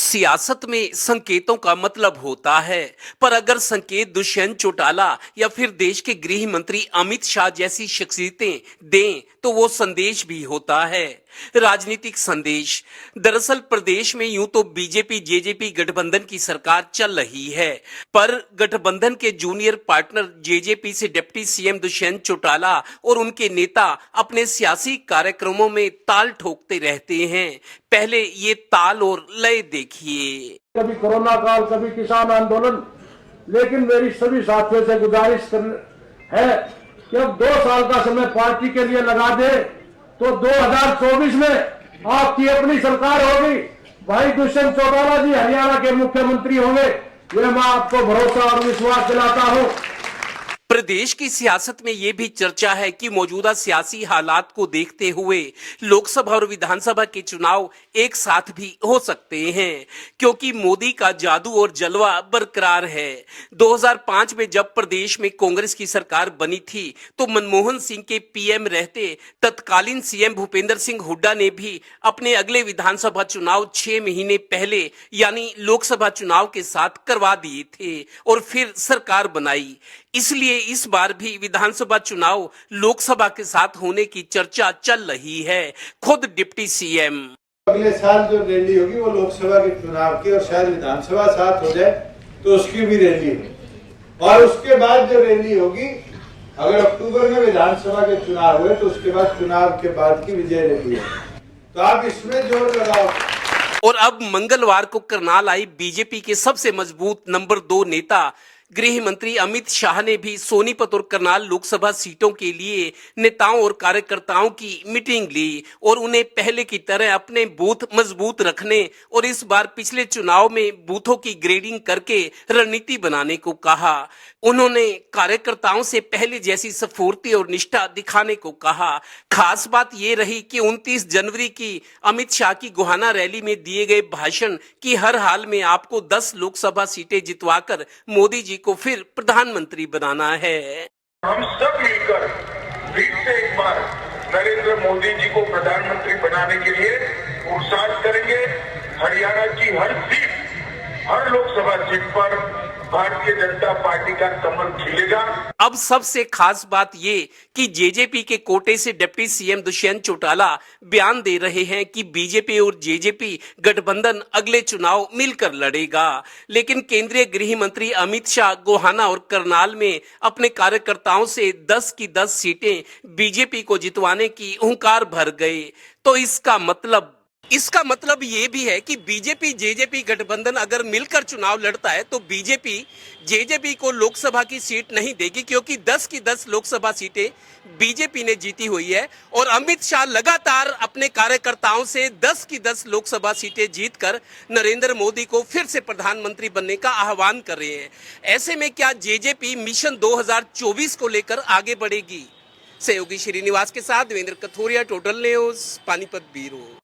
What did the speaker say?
सियासत में संकेतों का मतलब होता है, पर अगर संकेत दुष्यंत चौटाला या फिर देश के गृह मंत्री अमित शाह जैसी शख्सियतें दें तो वो संदेश भी होता है। राजनीतिक संदेश। दरअसल प्रदेश में यूं तो बीजेपी जेजेपी गठबंधन की सरकार चल रही है, पर गठबंधन के जूनियर पार्टनर जेजेपी से डिप्टी सीएम दुष्यंत चौटाला और उनके नेता अपने सियासी कार्यक्रमों में ताल ठोकते रहते हैं। पहले ये ताल और लय देखिए। कभी कोरोना काल, कभी किसान आंदोलन, लेकिन मेरी सभी साथियों से गुजारिश है कि अब 2 साल का समय पार्टी के लिए लगा दे तो 2024 में आपकी अपनी सरकार होगी। भाई दुष्यंत चौटाला जी हरियाणा के मुख्यमंत्री होंगे, ये मैं आपको भरोसा और विश्वास दिलाता हूं। प्रदेश की सियासत में ये भी चर्चा है कि मौजूदा सियासी हालात को देखते हुए लोकसभा और विधानसभा के चुनाव एक साथ भी हो सकते हैं, क्योंकि मोदी का जादू और जलवा बरकरार है। 2005 में जब प्रदेश में कांग्रेस की सरकार बनी थी तो मनमोहन सिंह के पीएम रहते तत्कालीन सीएम भूपेंद्र सिंह हुड्डा ने भी अपने अगले विधानसभा चुनाव 6 महीने पहले यानी लोकसभा चुनाव के साथ करवा दिए थे और फिर सरकार बनाई। इसलिए इस बार भी विधानसभा चुनाव लोकसभा के साथ होने की चर्चा चल रही है। खुद डिप्टी सीएम अगले साल जो रैली होगी वो लोकसभा के चुनाव की और शायद विधानसभा साथ हो जाए तो उसकी भी रैली हो, और उसके बाद जो रैली होगी अगर अक्टूबर में विधानसभा के चुनाव हुए तो उसके बाद चुनाव के बाद की विजय रैली है। तो आप इसमें जोर लगाओ। और अब मंगलवार को करनाल आई बीजेपी के सबसे मजबूत नंबर 2 नेता गृह मंत्री अमित शाह ने भी सोनीपत और करनाल लोकसभा सीटों के लिए नेताओं और कार्यकर्ताओं की मीटिंग ली और उन्हें पहले की तरह अपने बूथ मजबूत रखने और इस बार पिछले चुनाव में बूथों की ग्रेडिंग करके रणनीति बनाने को कहा। उन्होंने कार्यकर्ताओं से पहले जैसी स्फूर्ति और निष्ठा दिखाने को कहा। खास बात ये रही कि 29 जनवरी की अमित शाह की गोहाना रैली में दिए गए भाषण की हर हाल में आपको 10 लोकसभा सीटें जितवाकर मोदी जी को फिर प्रधानमंत्री बनाना है। हम सब मिलकर फिर से एक बार नरेंद्र मोदी जी को प्रधानमंत्री बनाने के लिए पुरुषार्थ करेंगे। हरियाणा की हर सीट, हर लोकसभा सीट पर भारतीय जनता पार्टी का कमल खिलेगा। अब सबसे खास बात ये कि जेजेपी के कोटे से डिप्टी सीएम दुष्यंत चौटाला बयान दे रहे हैं कि बीजेपी और जेजेपी गठबंधन अगले चुनाव मिलकर लड़ेगा, लेकिन केंद्रीय गृह मंत्री अमित शाह गोहाना और करनाल में अपने कार्यकर्ताओं से 10 की 10 सीटें बीजेपी को जितवाने की हुंकार भर गए। तो इसका मतलब ये भी है कि बीजेपी जेजेपी गठबंधन अगर मिलकर चुनाव लड़ता है तो बीजेपी जेजेपी को लोकसभा की सीट नहीं देगी, क्योंकि 10 की 10 लोकसभा सीटें बीजेपी ने जीती हुई है और अमित शाह लगातार अपने कार्यकर्ताओं से 10 की 10 लोकसभा सीटें जीतकर नरेंद्र मोदी को फिर से प्रधानमंत्री बनने का आह्वान कर रहे हैं। ऐसे में क्या जेजेपी मिशन 2024 को लेकर आगे बढ़ेगी? सहयोगी श्रीनिवास के साथ Devendra Kathoria, Total News, Panipat bureau.